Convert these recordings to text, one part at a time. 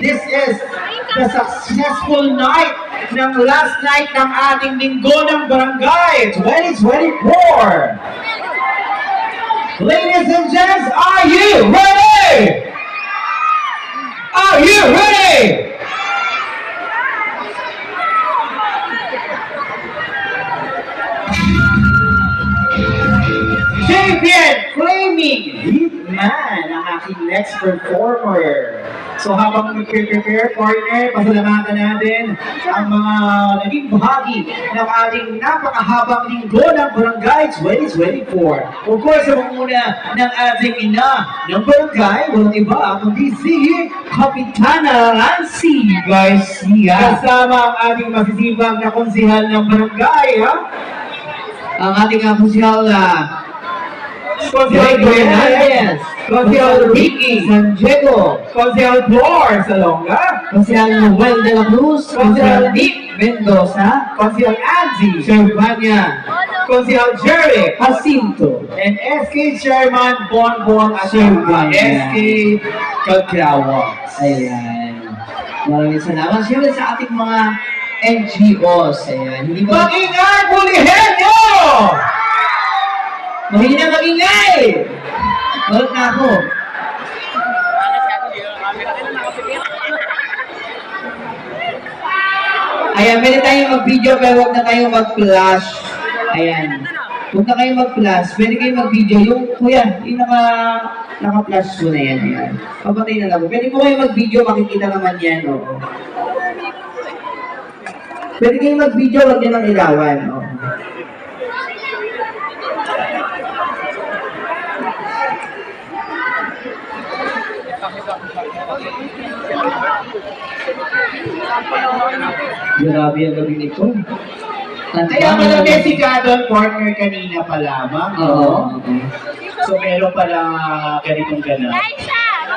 This is the successful night ng last night ng ating Linggo ng Barangay 2024. Ladies and gents, are you ready? Are you ready? Champion claiming Hitman ang aking next performer. So habang nag-prepare, partner, pasalamatan natin ang mga naging bahagi ng ating napakahabang linggo ng Barangay 2024. Of course, sa muna ng ating ina ng barangay, walang iba kundi si Kapitana Nancy Garcia. Kasama ang ating masisibag na konsihal ng barangay, ha? Ang ating konsihal na Konsihal Hernandez, Konsihal Ricky San Diego, Konsihal Flor Salonga, Konsihal Noel de la Cruz, Konsihal Nick Mendoza, Konsihal Angie Cervania, Konsihal Jerry Jacinto, and SK Chairman Bonbon at SK Kagrawat. Ayan. Maraming salamat. Siyempre sa ating mga NGOs. Ayan. Mag-ingay, Bulihenyo! Mahina mag-ingay! Balot na ako. Ayan, pwede tayong mag-video pero huwag na tayong mag-flash. Ayan. Huwag na kayong mag-flash. Pwede kayong mag-video. Yung, kuya, yung naka-flash mo na yan. Ayan. Papatay na lang. Pwede po kayong mag-video, makikita naman yan. Oo. Pwede kayong mag-video, huwag nyo lang ilawan. Oo. Grabe ang gabi nito. Kaya malaki si Gadon partner kanina pa lamang. Oo. So meron pala ganitong ganap.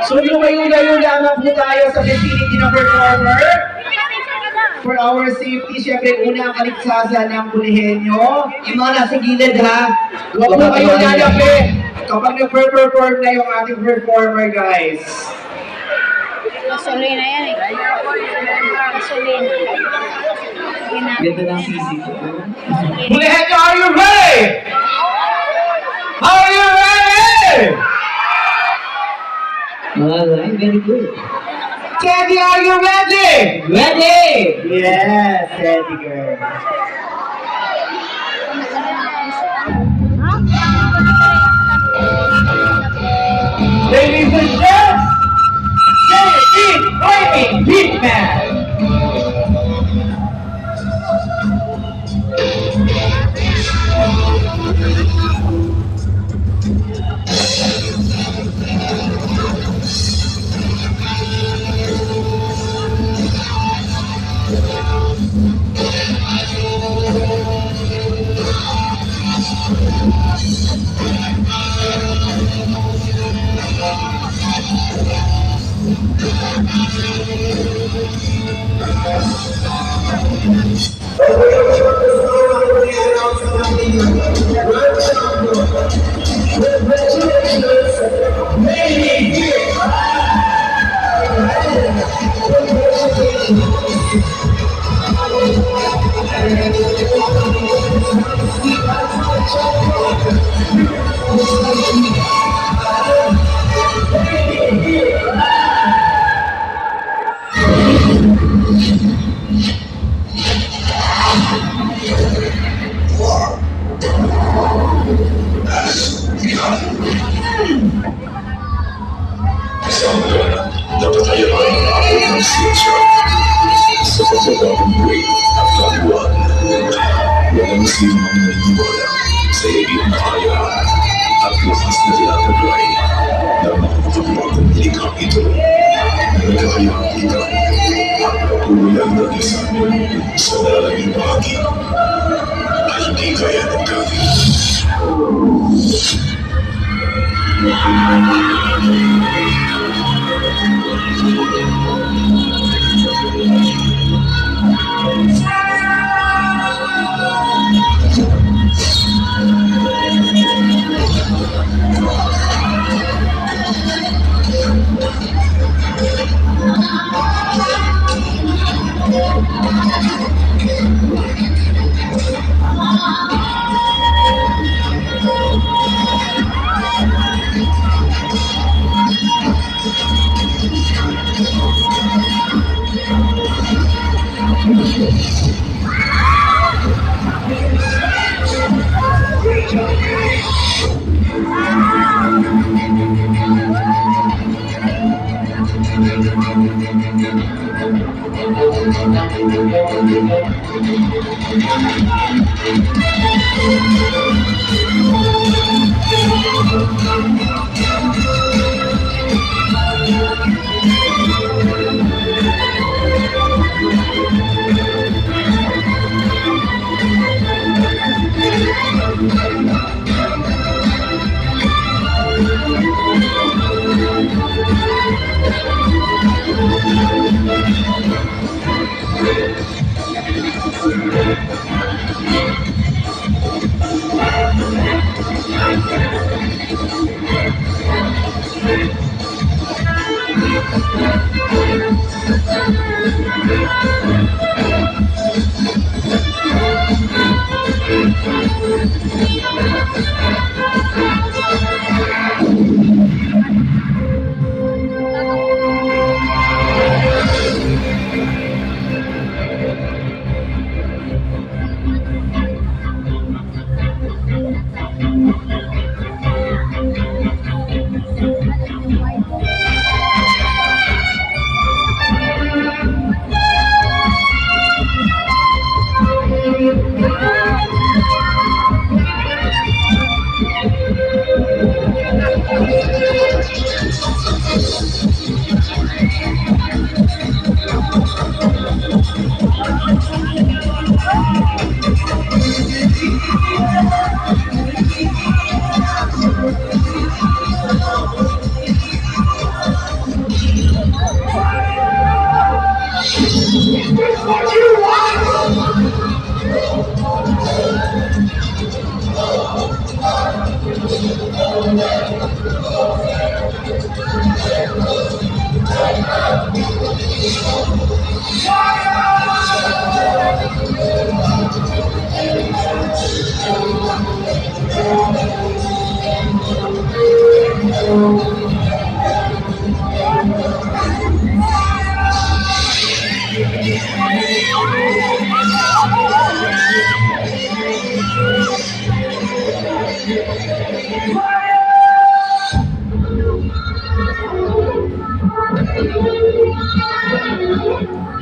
So lumayo-layo lamang po tayo sa vicinity ng performer. For our safety, syempre una ang kaligtasan ng Bulihenyo. Yung mga nasa gilid ha. Huwag po kayo lalapit kapag nag-perform na yung ating performer, guys. Gasolina yan eh. Gasolina. Ganda ng sisi ko. Bulihenyo, are you ready? Are you ready? Alright, very good. Teddy, are you ready? Ready! Yes, Teddy girl. Ladies and gents, Teddy Claiming Hitman! Dapat tayo ay maabot ng siyensya sa pagkakabang way at kaliwan. Walang sinong naniniwala sa iyong kakayahan at lakas na tinataglay na makapagpapagpapang likang ito. Nagkakayang ikan at pagkulang ng isa sa nalalaging bahagi ay hindi kaya ng gawin.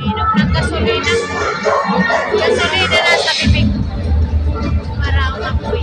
Inom ng gasolina. Gasolina na sa bibig. Para ako makuwi.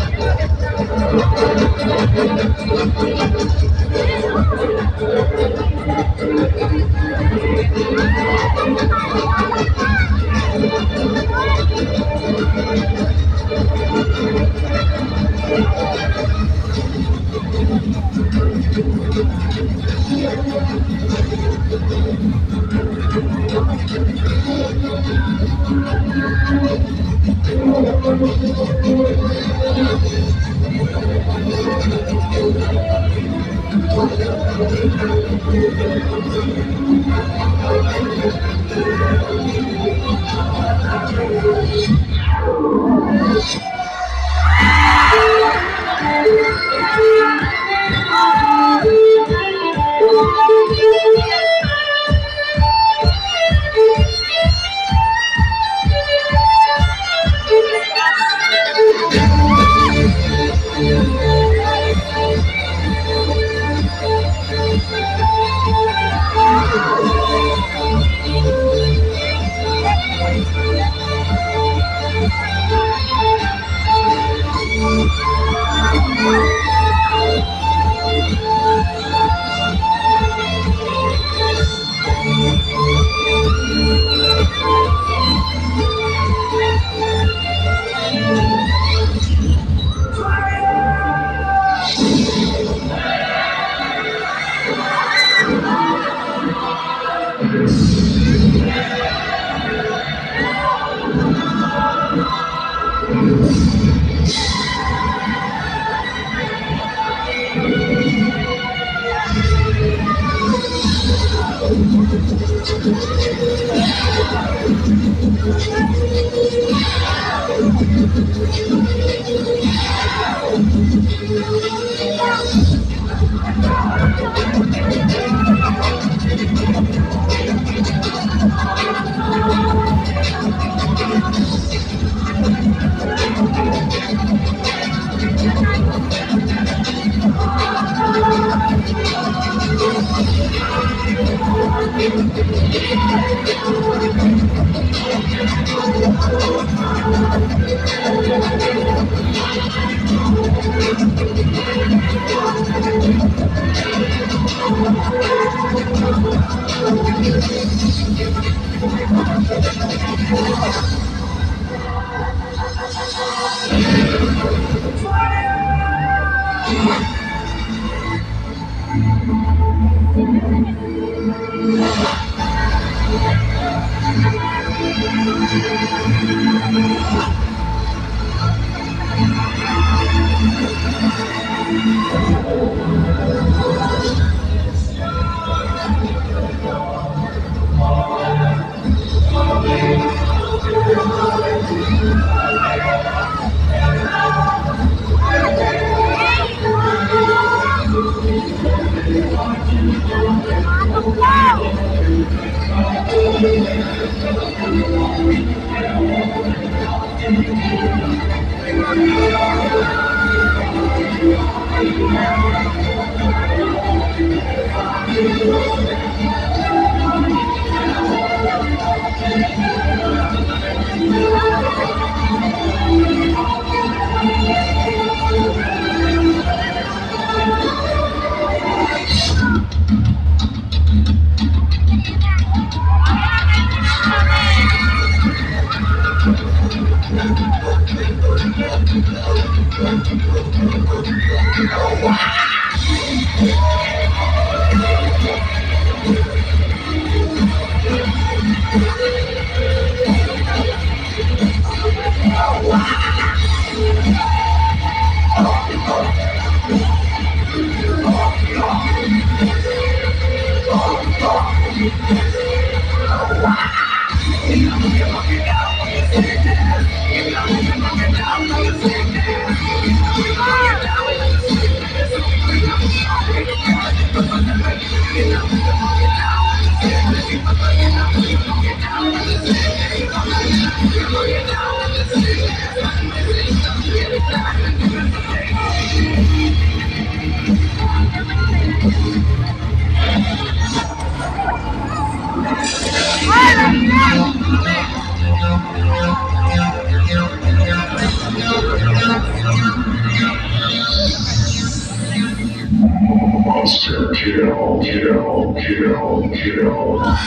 Monster kill, kill, kill, kill.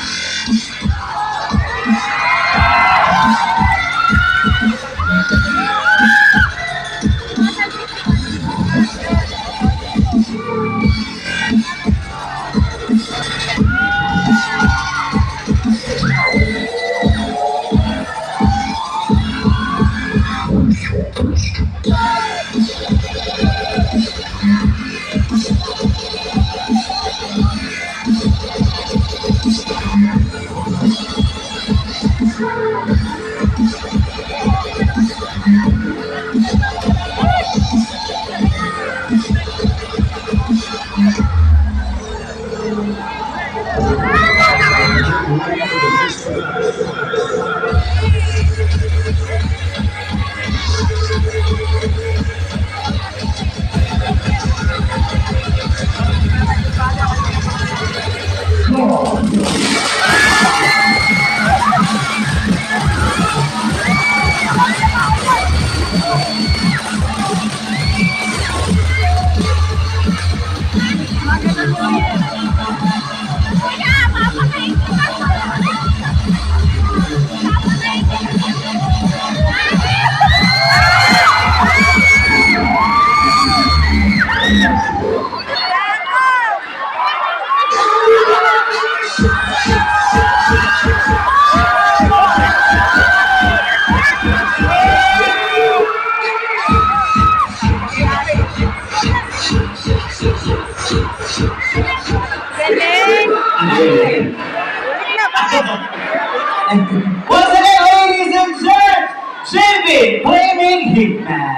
Once again, ladies and gents, JB, Flaming Hitman.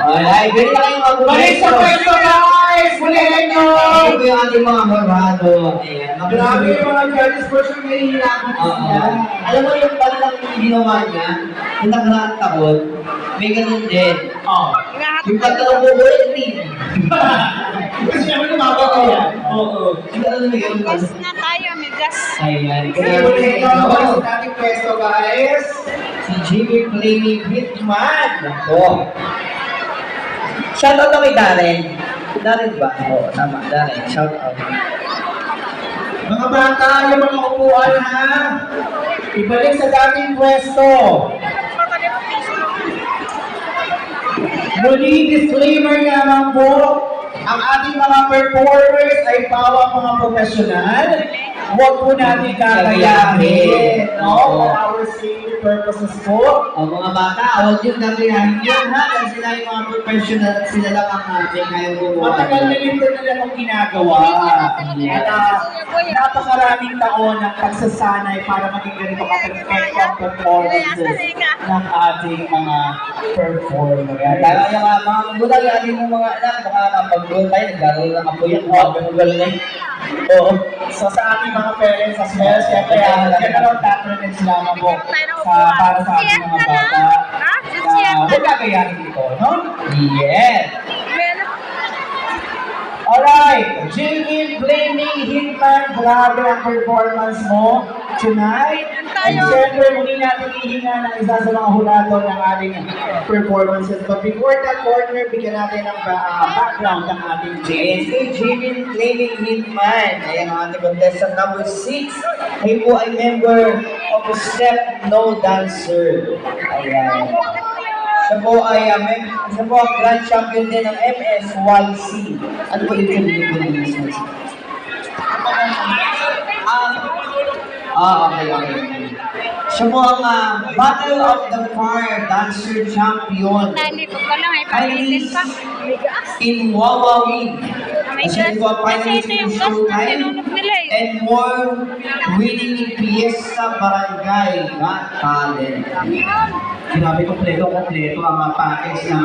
Alright, ganyan lang yung Balik sa pwesto, guys! Mulihin nyo! Ito yung ating mga barado. Ayan. Grabe yung mga judges for sure, may hihirapan Oo. sila. Alam mo yung talagang ginawa niya, yung nakaraan taon, may ganun din. Oh. Yung pagkalang bubulitin. Kasi naman lumabot ko yan. Oo. Yung alam mo yung Tapos na tayo. tayo, may gas. Ayan. Kaya ulit ito sa dating pwesto, guys. Si Jimmy Flaming Hitman. Ako. Shoutout na kay Darren. Darren ba? Oo, tama. Darren. Shoutout. Mga bata, yung mga upuan ha. Ibalik sa dating pwesto. Muli, disclaimer naman po, ang ating mga performers ay bawang mga profesional. Huwag po natin kakayahin, no? For our safety purposes po. Ang mga bata, huwag yung gagayahin yan ha. Kasi sila yung mga professional at sila lang ang ating ngayong gumawa. Matagal na rin nila itong ginagawa. At napakaraming taon ng pagsasanay para maging ganito ka-perfect ang performances ng ating mga performers. Kaya yung mga magulang, yung ating mga anak, makakapag-goal tayo, naglaro ng apo yan. Huwag yung galing. Oo. So sa ating mga parents as well, siyempre, general patronage lamang po para sa ating mga bata. Huwag kakayanin dito, no? Yes. Alright, Jimmy Flaming Hitman, grabe ang performance mo tonight. And siyempre, muli natin ihinga ng isa sa mga hurado ng ating performances. But before that, partner, bigyan natin ng background ng ating Yes, Jimmy. kay Jimmy Flaming Hitman. Ayan ang ating contestant number 6. Ay po ay member of Step No Dancer. Ayan. Siya po ay grand champion din ng MSYC. Ano po yung pinili ng MSYC? Okay. Siya po ang Battle of the Fire Dancer Champion. Nandito ko lang, ay pag-itin pa. May gas. In Wawawin. May Kasi gas. ito ang Kasi finalist ito in yung gas na Showtime tinunok nila eh. and more winning in Fiesta Barangay Got Talent. Grabe, kompleto ang mga package ng